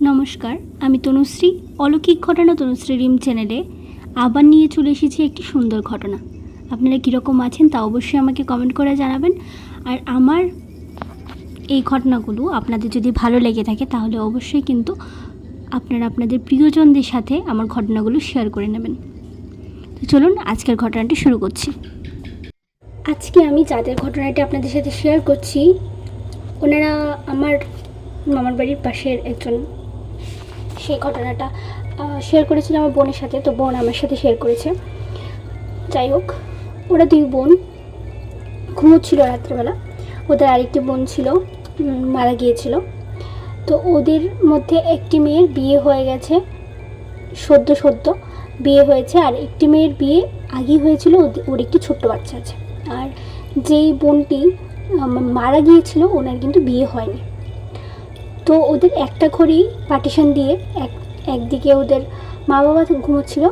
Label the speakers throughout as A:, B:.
A: নমস্কার, আমি তনুশ্রী। অলৌকিক ঘটনা তনুশ্রী রিম চ্যানেলে আবার নিয়ে চলে এসেছি একটি সুন্দর ঘটনা। আপনারা কীরকম আছেন তা অবশ্যই আমাকে কমেন্ট করে জানাবেন। আর আমার এই ঘটনাগুলো আপনাদের যদি ভালো লেগে থাকে তাহলে অবশ্যই কিন্তু আপনারা আপনাদের প্রিয়জনদের সাথে আমার ঘটনাগুলো শেয়ার করে নেবেন। তো চলুন আজকের ঘটনাটি শুরু করছি। আজকে আমি যাদের ঘটনাটি আপনাদের সাথে শেয়ার করছি ওনারা আমার মামার বাড়ির পাশের একজন। সেই ঘটনাটা শেয়ার করেছিল আমার বোনের সাথে, তো বোন আমার সাথে শেয়ার করেছে। যাই হোক, ওরা দুই বোন ঘুমোচ্ছিল রাত্রেবেলা। ওদের আরেকটি বোন ছিল, মারা গিয়েছিল। তো ওদের মধ্যে একটি মেয়ের বিয়ে হয়ে গেছে, সদ্য বিয়ে হয়েছে, আর একটি মেয়ের বিয়ে আগেই হয়েছিল, ওর একটি ছোট্ট বাচ্চা আছে। আর যেই বোনটি মারা গিয়েছিল ওনার কিন্তু বিয়ে হয়নি। তো ওদের একটা ঘরেই পার্টিশন দিয়ে একদিকে ওদের মা বাবা ঘুমোচ্ছিল,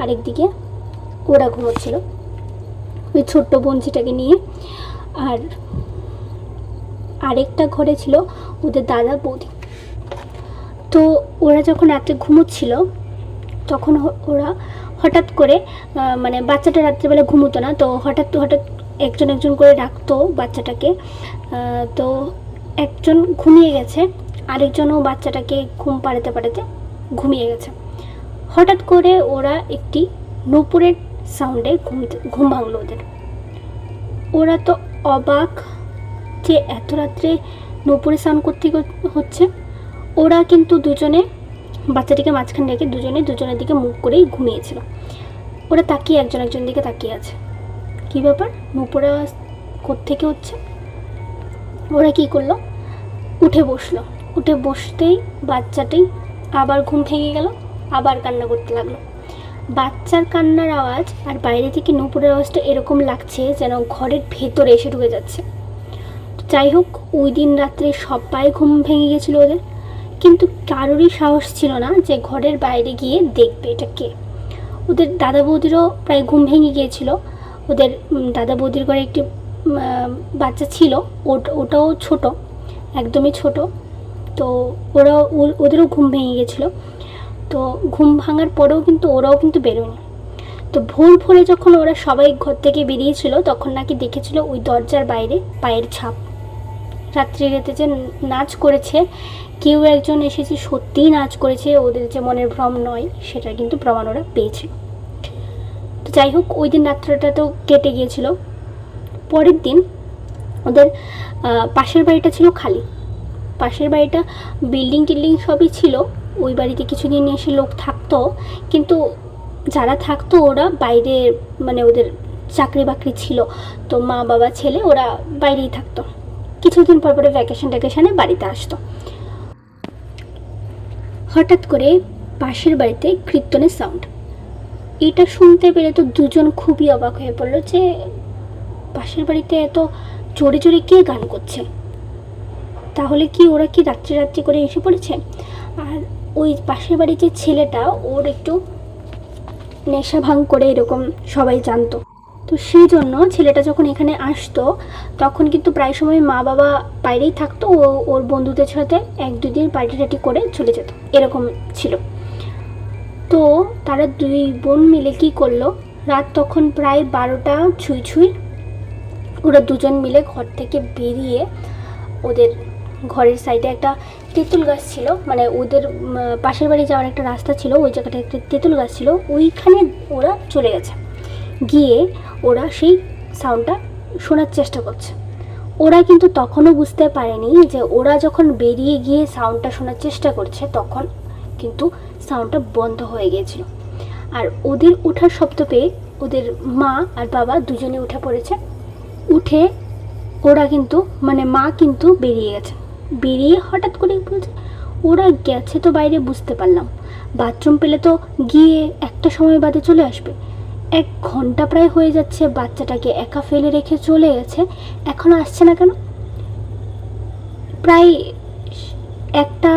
A: আরেকদিকে ওরা ঘুমোচ্ছিল ওই ছোট্ট বোনঝিটাকে নিয়ে। আর আরেকটা ঘরে ছিল ওদের দাদা বৌদি। তো ওরা যখন রাত্রে ঘুমোচ্ছিল তখন ওরা হঠাৎ করে মানে বাচ্চাটা রাত্রেবেলা ঘুমোতো না, তো হঠাৎ একজন করে ডাকতো বাচ্চাটাকে। তো একজন ঘুমিয়ে গেছে, আরেকজনও বাচ্চাটাকে ঘুম পাড়াতে ঘুমিয়ে গেছে। হঠাৎ করে ওরা একটি নূপুরের সাউন্ডে ঘুম ভাঙলো ওদের। ওরা তো অবাক যে এত রাত্রে নূপুরের সাউন্ড কোত্থেকে হচ্ছে। ওরা কিন্তু দুজনে বাচ্চাটিকে মাঝখানে রেখে দুজনের দিকে মুখ করেই ঘুমিয়েছিল। ওরা তাকিয়ে একজন দিকে তাকিয়ে আছে, কী ব্যাপার, নূপুরের আওয়াজ কোত্থেকে হচ্ছে। ওরা কী করলো, উঠে বসতেই বাচ্চাটি আবার ঘুম ভেঙে গেল, আবার কান্না করতে লাগলো। বাচ্চার কান্নার আওয়াজ আর বাইরে থেকে নূপুরের আওয়াজটা এরকম লাগছে যেন ঘরের ভেতরে এসে ঢুকে যাচ্ছে। যাই হোক, ওই দিন রাত্রে সবাই ঘুম ভেঙে গেছিলো ওদের, কিন্তু কারোরই সাহস ছিল না যে ঘরের বাইরে গিয়ে দেখবে এটা কে। ওদের দাদা বৌদিরও প্রায় ঘুম ভেঙে গিয়েছিল। ওদের দাদা বৌদির ঘরে একটি বাচ্চা ছিল, ওটাও ছোট, একদমই ছোট। তো ওদেরও ঘুম ভেঙে গেছিলো। তো ঘুম ভাঙার পরেও কিন্তু ওরাও কিন্তু বেরোয়নি। তো ভোরে যখন ওরা সবাই ঘর থেকে বেরিয়েছিল তখন নাকি দেখেছিল ওই দরজার বাইরে পায়ের ছাপ। রাত্রিরেতে যে নাচ করেছে কেউ একজন এসেছে, সত্যিই নাচ করেছে, ওদের যে মনের ভ্রম নয় সেটা কিন্তু প্রমাণ ওরা পেয়েছিল। তো যাই হোক, ওই দিন রাত্রিটা তো কেটে গিয়েছিল। পরের দিন ওদের পাশের বাড়িটা ছিল খালি। পাশের বাড়িটা বিল্ডিং সবই ছিল। ওই বাড়িতে কিছুদিন এসে লোক থাকতো, কিন্তু যারা থাকতো ওরা বাইরে, মানে ওদের চাকরি বাকরি ছিল, তো মা বাবা ছেলে ওরা বাইরেই থাকতো। কিছুদিন পর ভ্যাকেশনে বাড়িতে আসতো। হঠাৎ করে পাশের বাড়িতে কীর্তনের সাউন্ড। এটা শুনতে পেরে তো দুজন খুবই অবাক হয়ে পড়লো যে পাশের বাড়িতে এত জোরে জোরে কে গান করছে। তাহলে কি ওরা কি রাত্রি করে এসে পড়েছে। আর ওই পাশের বাড়ির যে ছেলেটা, ওর একটু নেশা ভাঙ করে এরকম সবাই জানতো। তো সেই জন্য ছেলেটা যখন এখানে আসতো তখন কিন্তু প্রায় সময় মা বাবা বাইরেই থাকতো, ওর বন্ধুদের সাথে 1-2 দিন পার্টি করে চলে যেত, এরকম ছিল। তো তারা দুই বোন মিলে কি করলো, রাত তখন প্রায় 12টা ছুঁই। ওরা দুজন মিলে ঘর থেকে বেরিয়ে ওদের ঘরের সাইডে একটা তেঁতুল গাছ ছিল, মানে ওদের পাশের বাড়ি যাওয়ার একটা রাস্তা ছিল, ওই জায়গাটা একটা তেঁতুল গাছ ছিল, ওইখানে ওরা চলে গেছে। গিয়ে ওরা সেই সাউন্ডটা শোনার চেষ্টা করছে। ওরা কিন্তু তখনও বুঝতে পারেনি যে ওরা যখন বেরিয়ে গিয়ে সাউন্ডটা শোনার চেষ্টা করছে তখন কিন্তু সাউন্ডটা বন্ধ হয়ে গিয়েছিল। আর ওদের ওঠার শব্দ পেয়ে ওদের মা আর বাবা দুজনে উঠে পড়েছে। উঠে ওরা কিন্তু মানে মা কিন্তু বেরিয়ে হঠাৎ করে বলছে ওরা গেছে তো বাইরে, বুঝতে পারলাম বাথরুম পেলে তো গিয়ে একটা সময় বাদে চলে আসবে। 1 ঘন্টা প্রায় হয়ে যাচ্ছে, বাচ্চাটাকে একা ফেলে রেখে চলে গেছে, এখনো আসছে না কেন। প্রায় একটা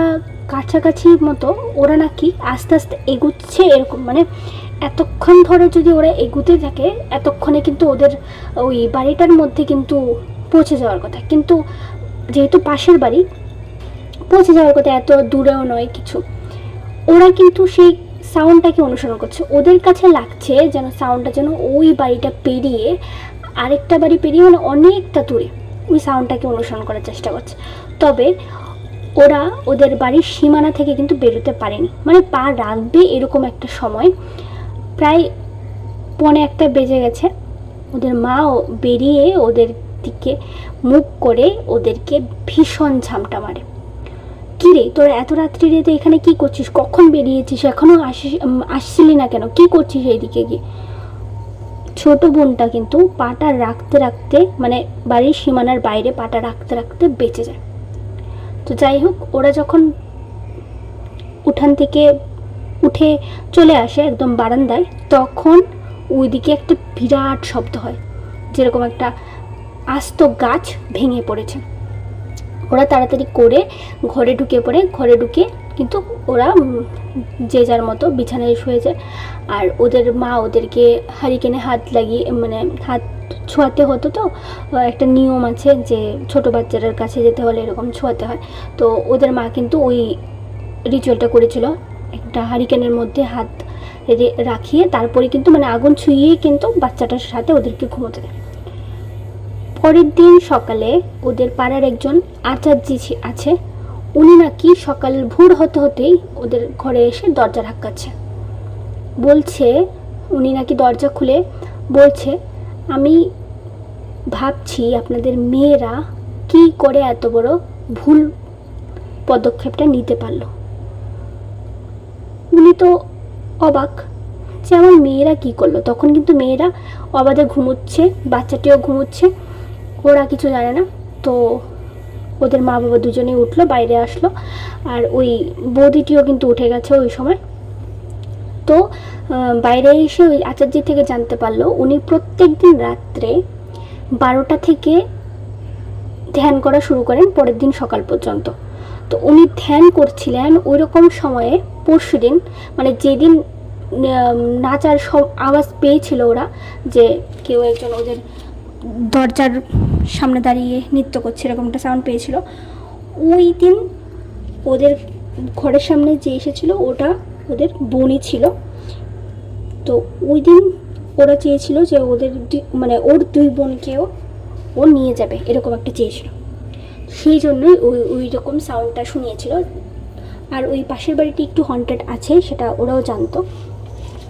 A: কাছাকাছি মতো ওরা নাকি আস্তে আস্তে এগুচ্ছে, এরকম মানে এতক্ষণ ধরে যদি ওরা এগুতে থাকে এতক্ষণে কিন্তু ওদের ওই বাড়িটার মধ্যে কিন্তু পৌঁছে যাওয়ার কথা। কিন্তু যেহেতু পাশের বাড়ি, পৌঁছে যাওয়ার কথা, এত দূরেও নয় কিছু। ওরা কিন্তু সেই সাউন্ডটাকে অনুসরণ করছে, ওদের কাছে লাগছে যেন সাউন্ডটা যেন ওই বাড়িটা পেরিয়ে আরেকটা বাড়ি পেরিয়ে মানে অনেকটা দূরে ওই সাউন্ডটাকে অনুসরণ করার চেষ্টা করছে। তবে ওরা ওদের বাড়ির সীমানা থেকে কিন্তু বেরোতে পারেনি, মানে পা রাখবে এরকম একটা সময় প্রায় 1:45 বেজে গেছে। ওদের মাও বেরিয়ে ওদের দিকে মুখ করে ওদেরকে ভীষণ ঝামটা মারে। কী রে, তোরা এত রাত্রি রেতে এখানে কি করছিস, কখন বেরিয়েছিস, এখনও আসছিলি না কেন, কি করছিস এইদিকে গিয়ে? ছোট বোনটা কিন্তু পাটা রাখতে রাখতে মানে বাড়ির সীমানার বাইরে পাটা রাখতে রাখতে বেঁচে যায়। তো যাই হোক, ওরা যখন উঠান থেকে উঠে চলে আসে একদম বারান্দায়, তখন ওইদিকে একটা বিরাট শব্দ হয়, যেরকম একটা আস্ত গাছ ভেঙে পড়েছে। ওরা তাড়াতাড়ি করে ঘরে ঢুকে পড়ে, ঘরে ঢুকে কিন্তু ওরা যে যার মতো বিছানায় শুয়ে যায়। আর ওদের মা ওদেরকে হারিকেনে হাত লাগিয়ে মানে হাত ছোঁয়াতে হতো। তো একটা নিয়ম আছে যে ছোট বাচ্চাদের কাছে যেতে হলে এরকম ছোঁয়াতে হয়। তো ওদের মা কিন্তু ওই রিচুয়ালটা করেছিল, একটা হারিকেনের মধ্যে হাত রাখিয়ে তারপরে কিন্তু মানে আগুন ছুঁয়েই কিন্তু বাচ্চাটার সাথে ওদেরকে ঘুমোতে দেয়। পরের দিন সকালে ওদের পাড়ার একজন আচার্যি আছে, উনি নাকি সকাল ভোর হতে হতেই ওদের ঘরে এসে দরজা ধাক্কাচ্ছে। বলছে, উনি নাকি দরজা খুলে বলছে, আমি ভাবছি আপনাদের মেয়েরা কি করে এত বড় ভুল পদক্ষেপটা নিতে পারলো। উনি তো অবাক যে আমার মেয়েরা কি করলো। তখন কিন্তু মেয়েরা অবাধে ঘুমোচ্ছে, বাচ্চাটিও ঘুমোচ্ছে, ওরা কিছু জানে না। তো ওদের মা বাবা দুজনেই উঠলো, বাইরে আসলো, আর ওই বৌদিটিও কিন্তু উঠে গেছে ওই সময়। তো বাইরে এসে ওই আচার্য থেকে জানতে পারলো উনি প্রত্যেক দিন রাত্রে 12টা থেকে ধ্যান করা শুরু করেন পরের দিন সকাল পর্যন্ত। তো উনি ধ্যান করছিলেন ওই রকম সময়ে পরশু দিন, মানে যেদিন নাচার সব আওয়াজ পেয়েছিল ওরা, যে কেউ একজন ওদের দরজার সামনে দাঁড়িয়ে নৃত্য করছে এরকম একটা সাউন্ড পেয়েছিল। ওই দিন ওদের ঘরের সামনে যে এসেছিল ওটা ওদের বোনই ছিল। তো ওই দিন ওরা চেয়েছিল যে ওদের মানে ওর 2 বোনকেও ও নিয়ে যাবে এরকম একটা চেয়েছিল, সেই জন্যই ওই রকম সাউন্ডটা শুনিয়েছিল। আর ওই পাশের বাড়িটি একটু হন্টেড আছে সেটা ওরাও জানতো,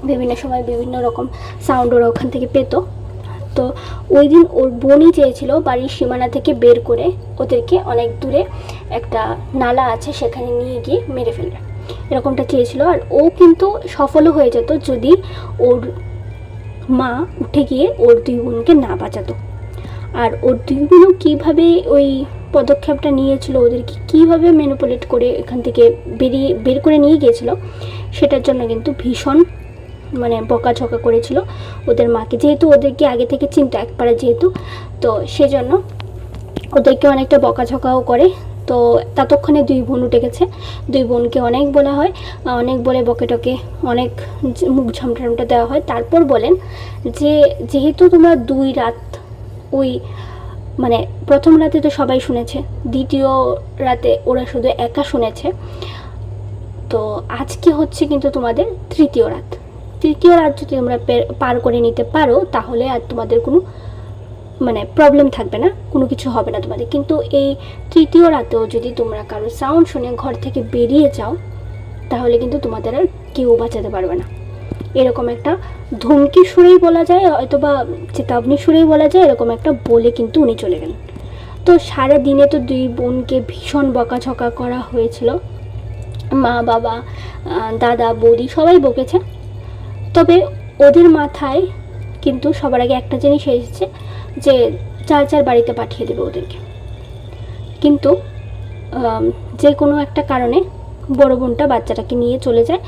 A: বিভিন্ন সময় বিভিন্ন রকম সাউন্ড ওরা ওখান থেকে পেত। তো ওই দিন ওর বোনই চেয়েছিল বাড়ির সীমানা থেকে বের করে ওদেরকে অনেক দূরে একটা নালা আছে সেখানে নিয়ে গিয়ে মেরে ফেলবে, এরকমটা চেয়েছিল। আর ও কিন্তু সফলও হয়ে যেত যদি ওর মা উঠে গিয়ে ওর 2 বোনকে না বাঁচাতো। আর ওর 2 বোনও কীভাবে ওই পদক্ষেপটা নিয়েছিল, ওদেরকে কীভাবে ম্যানিপুলেট করে এখান থেকে বের করে নিয়ে গিয়েছিল, সেটার জন্য কিন্তু ভীষণ মানে বকাঝকা করেছিল ওদের মাকে, যেহেতু ওদেরকে আগে থেকে চিন্তা একবারে যেহেতু, তো সেজন্য ওদেরকে অনেকটা বকাঝকাও করে। তো ততক্ষণে 2 বোন উঠে গেছে, 2 বোনকে অনেক বলা হয়, অনেক বলে বকে টকে অনেক মুখ ঝামটা দেওয়া হয়। তারপর বলেন যে যেহেতু তোমরা 2 রাত ওই মানে প্রথম রাতে তো সবাই শুনেছে, দ্বিতীয় রাতে ওরা শুধু একা শুনেছে, তো আজকে হচ্ছে কিন্তু তোমাদের তৃতীয় রাত যদি তোমরা পার করে নিতে পারো তাহলে আর তোমাদের কোনো মানে প্রবলেম থাকবে না, কোনো কিছু হবে না তোমাদের। কিন্তু এই তৃতীয় রাতেও যদি তোমরা কারো সাউন্ড শুনে ঘর থেকে বেরিয়ে যাও তাহলে কিন্তু তোমাদের আর কেউ বাঁচাতে পারবে না। এরকম একটা ধমকি সুরেই বলা যায়, অথবা চেতাবনী সুরেই বলা যায়, এরকম একটা বলে কিন্তু উনি চলে গেলেন। তো সারা দিনে তো 2 বোনকে ভীষণ বকাঝকা করা হয়েছিল, মা বাবা দাদা বৌদি সবাই বকেছে। তবে ওদের মাথায় কিন্তু সবার আগে একটা জিনিস এসেছে যে যার বাড়িতে পাঠিয়ে দেবে ওদেরকে। কিন্তু যে কোনো একটা কারণে বড় বোনটা বাচ্চাটাকে নিয়ে চলে যায়।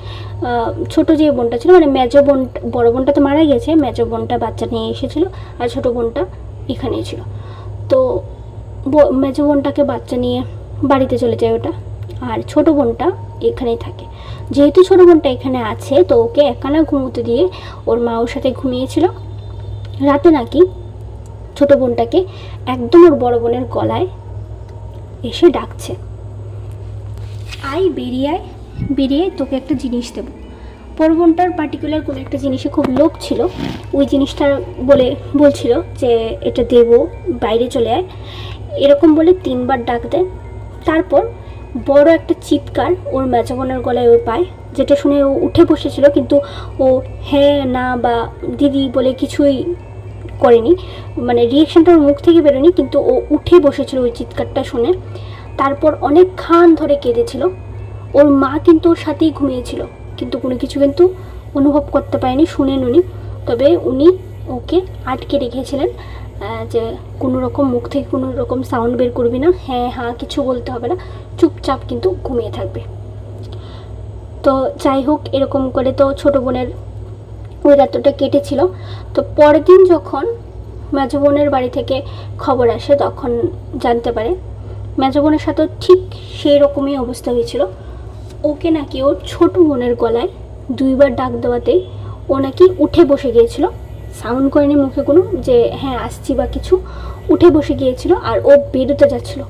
A: ছোট যে বোনটা ছিল মানে মেজো বোন, বড় বোনটা তো মারা গেছে, মেজো বোনটা বাচ্চা নিয়ে এসেছিল আর ছোট বোনটা এখানেই ছিল। তো মেজো বোনটাকে বাচ্চা নিয়ে বাড়িতে চলে যায় ওটা, আর ছোট বোনটা এখানেই থাকে। যেহেতু ছোট বোনটা এখানে আছে তো ওকে একানা ঘুমোতে দিয়ে ওর মা ওর সাথে ঘুমিয়েছিল। রাতে নাকি ছোট বোনটাকে একদম ওর বড় বোনের গলায় এসে ডাকছে। আয়, বেরিয়ে আয়, বেরিয়ে তোকে একটা জিনিস দেবো। বড় বোনটার পার্টিকুলার কোনো একটা জিনিসে খুব লোভ ছিল, ওই জিনিসটা বলছিল যে এটা দেবো, বাইরে চলে আয়, এরকম বলে 3বার ডাক দেয়। তারপর বড় একটা চিৎকার ওর মেজো বোনের গলায় ও পায়, যেটা শুনে ও উঠে বসেছিল, কিন্তু ও হ্যাঁ না বা দিদি বলে কিছুই করেনি, মানে রিয়েকশনটা ওর মুখ থেকে বেরোয়নি, কিন্তু ও উঠে বসেছিল ওই চিৎকারটা শুনে। তারপর অনেকক্ষণ ধরে কেঁদেছিল। ওর মা কিন্তু ওর সাথেই ঘুমিয়েছিল, কিন্তু কোনো কিছু কিন্তু অনুভব করতে পারেনি, শুনেন উনি। তবে উনি ওকে আটকে রেখেছিলেন যে কোনো রকম মুখ থেকে কোনো রকম সাউন্ড বের করবি না, হ্যাঁ হ্যাঁ কিছু বলতে হবে না, চুপচাপ কিন্তু ঘুমিয়ে থাকবে। তো যাই হোক, এরকম করে তো ছোটো বোনের ওই রাতটা কেটেছিল। তো পরের দিন যখন মেজো বোনের বাড়ি থেকে খবর আসে, তখন জানতে পারে মেজো বোনের সাথে ঠিক সেই রকমই অবস্থা হয়েছিল। ওকে নাকি ওর ছোটো বোনের গলায় 2বার ডাক দেওয়াতেই ও নাকি উঠে বসে গিয়েছিল, সাউন্ড করেনি মুখে কোনো যে হ্যাঁ আসছি বা কিছু, উঠে বসে গিয়েছিল আর ও বেরোতে যাচ্ছিল।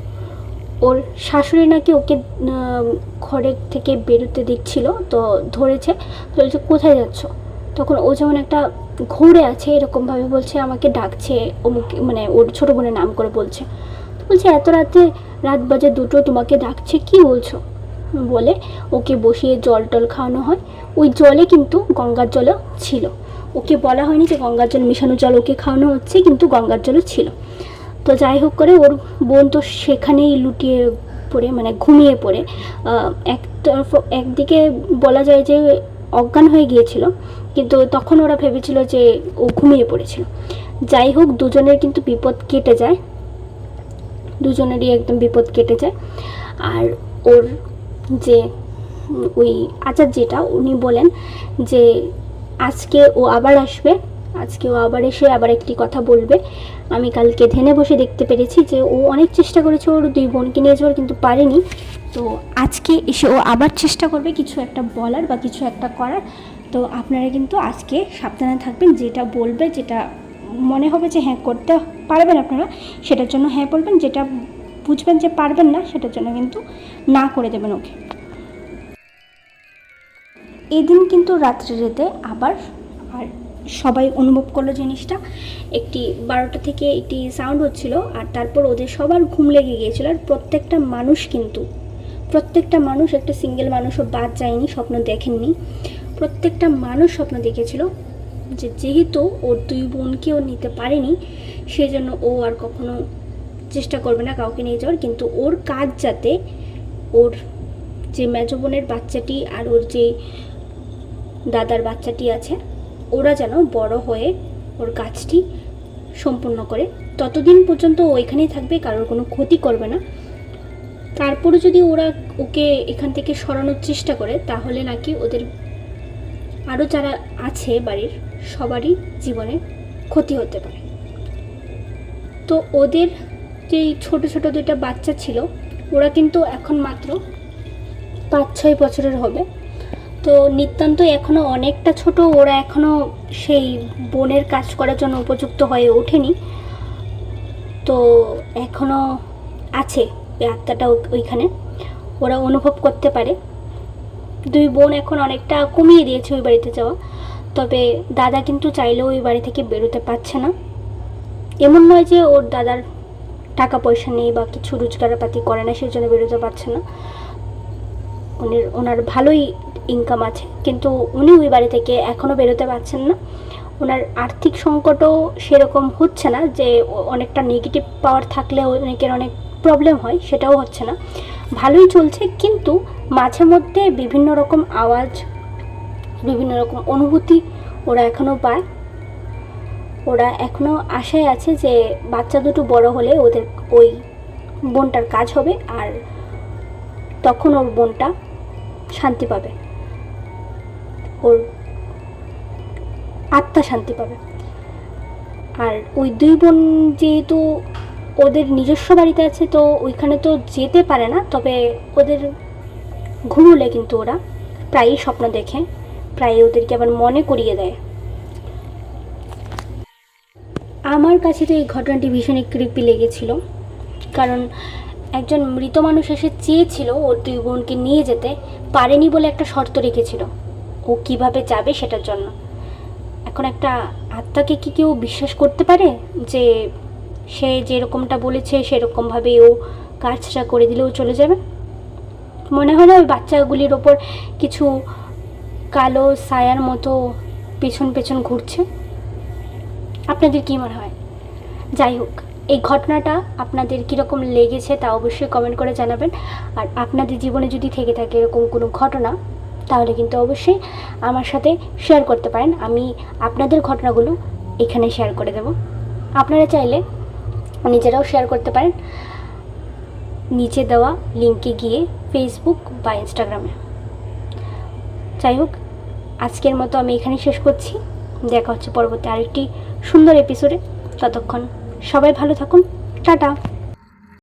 A: ওর শাশুড়ি নাকি ওকে ঘরের থেকে বেরোতে দিচ্ছিল, তো ধরেছে, তো বলছে কোথায় যাচ্ছ? তখন ও যেমন একটা ঘুরে আছে এরকমভাবে বলছে আমাকে ডাকছে, অমুক মানে ওর ছোটো বোনের নাম করে বলছে। তো বলছে এত রাতে, রাত বাজে 2টো, তোমাকে ডাকছে, কি বলছো? বলে ওকে বসিয়ে জল টল খাওয়ানো হয়। ওই জলে কিন্তু গঙ্গার জলও ছিল, ওকে বলা হয়নি যে গঙ্গার জল মিশানো জল ওকে খাওয়ানো হচ্ছে, কিন্তু গঙ্গার জলও ছিল। তো যাই হোক করে ওর বোন তো সেখানেই লুটিয়ে পড়ে, মানে ঘুমিয়ে পড়ে, একদিকে বলা যায় যে অজ্ঞান হয়ে গিয়েছিল, কিন্তু তখন ওরা ভেবেছিল যে ও ঘুমিয়ে পড়েছিল। যাই হোক, দুজনের কিন্তু বিপদ কেটে যায়, দুজনেরই একদম বিপদ কেটে যায়। আর ওর যে ওই আচার্যটা উনি বলেন যে আজকে ও আবার আসবে, আজকে ও আবার এসে আবার একটি কথা বলবে। আমি কালকে ধ্যানে বসে দেখতে পেরেছি যে ও অনেক চেষ্টা করেছে ওর 2 বোনকে নিয়ে যাওয়ার, কিন্তু পারেনি। তো আজকে এসে ও আবার চেষ্টা করবে কিছু একটা বলার বা কিছু একটা করার। তো আপনারা কিন্তু আজকে সাবধানে থাকবেন, যেটা বলবে, যেটা মনে হবে যে হ্যাঁ করতে পারবেন আপনারা, সেটার জন্য হ্যাঁ বলবেন, যেটা বুঝবেন যে পারবেন না সেটার জন্য কিন্তু না করে দেবেন ওকে। এদিন কিন্তু রাত্রিরেতে আবার আর সবাই অনুভব করলো জিনিসটা, একটি 12টা থেকে একটি সাউন্ড হচ্ছিল, আর তারপর ওদের সবার ঘুম লেগে গিয়েছিল। আর প্রত্যেকটা মানুষ, একটা সিঙ্গেল মানুষও বাদ যায়নি, স্বপ্ন দেখেননি, প্রত্যেকটা মানুষ স্বপ্ন দেখেছিল যে যেহেতু ওর 2 বোনকে ও নিতে পারেনি, সেজন্য ও আর কখনো চেষ্টা করবে না কাউকে নিয়ে যাওয়ার, কিন্তু ওর কাজ যাতে ওর যে মেজো বোনের বাচ্চাটি আর ওর যে দাদার বাচ্চাটি আছে, ওরা যেন বড় হয়ে ওর কাজটি সম্পূর্ণ করে, ততদিন পর্যন্ত ওইখানেই থাকবে, কারোর কোনো ক্ষতি করবে না। তারপরে যদি ওরা ওকে এখান থেকে সরানোর চেষ্টা করে, তাহলে নাকি ওদের আরও যারা আছে বাড়ির সবারই জীবনে ক্ষতি হতে পারে। তো ওদের যেই ছোট ছোট 2টা বাচ্চা ছিল, ওরা কিন্তু এখন মাত্র 5-6 বছরের হবে। তো নিতান্ত এখনও অনেকটা ছোট, ওরা এখনও সেই বোনের কাজ করার জন্য উপযুক্ত হয়ে ওঠেনি। তো এখনও আছে এই আত্মাটা ওইখানে, ওরা অনুভব করতে পারে। 2 বোন এখন অনেকটা কমিয়ে দিয়েছে ওই বাড়িতে যাওয়া, তবে দাদা কিন্তু চাইলেও ওই বাড়ি থেকে বেরোতে পারছে না। এমন নয় যে ওর দাদার টাকা পয়সা নেই বা কিছু রোজগারপাতি করে না সেই জন্য বেরোতে পারছে না, ওনার ভালোই ইনকাম আছে, কিন্তু উনি ওই বাড়ি থেকে এখনও বেরোতে পারছেন না। ওনার আর্থিক সংকটও সেরকম হচ্ছে না, যে অনেকটা নেগেটিভ পাওয়ার থাকলে অনেকের অনেক প্রবলেম হয়, সেটাও হচ্ছে না, ভালোই চলছে। কিন্তু মাঝে মধ্যে বিভিন্ন রকম আওয়াজ, বিভিন্ন রকম অনুভূতি ওরা এখনও পায়। ওরা এখনও আশায় আছে যে বাচ্চা দুটো বড় হলে ওদের ওই বোনটার কাজ হবে, আর তখন ওর বোনটা শান্তি পাবে, ওর আত্মা শান্তি পাবে। আর ওই 2 বোন যেহেতু ওদের নিজস্ব বাড়িতে আছে, তো ওইখানে তো যেতে পারে না, তবে ওদের ঘুমোলে কিন্তু ওরা প্রায়ই স্বপ্ন দেখে, প্রায়ই ওদেরকে আবার মনে করিয়ে দেয়। আমার কাছে তো এই ঘটনাটি ভীষণই ক্রিপি লেগেছিল, কারণ একজন মৃত মানুষ এসে চেয়েছিল ওর 2 বোনকে নিয়ে যেতে, পারেনি বলে একটা শর্ত রেখেছিল ও কিভাবে যাবে সেটার জন্য। এখন একটা আত্মাকে কি কেউ বিশ্বাস করতে পারে যে সে যেরকমটা বলেছে সেরকমভাবে ও কাজটা করে দিলেও চলে যাবে? মনে হয় না ওই বাচ্চাগুলির ওপর কিছু কালো ছায়ার মতো পেছন পেছন ঘুরছে? আপনাদের কী মনে হয়? যাই হোক, এই ঘটনাটা আপনাদের কীরকম লেগেছে তা অবশ্যই কমেন্ট করে জানাবেন। আর আপনাদের জীবনে যদি থেকে থাকে এরকম কোনো ঘটনা, তাহলে কিন্তু অবশ্যই আমার সাথে শেয়ার করতে পারেন। আমি আপনাদের ঘটনাগুলো এখানে শেয়ার করে দেব। আপনারা চাইলে নিজেরাও শেয়ার করতে পারেন নিচে দেওয়া লিঙ্কে গিয়ে, ফেসবুক বা ইনস্টাগ্রামে। যাই হোক, আজকের মতো আমি এখানেই শেষ করছি। দেখা হচ্ছে পরবর্তী আরেকটি সুন্দর এপিসোডে। ততক্ষণ সবাই ভালো থাকুন। টাটা।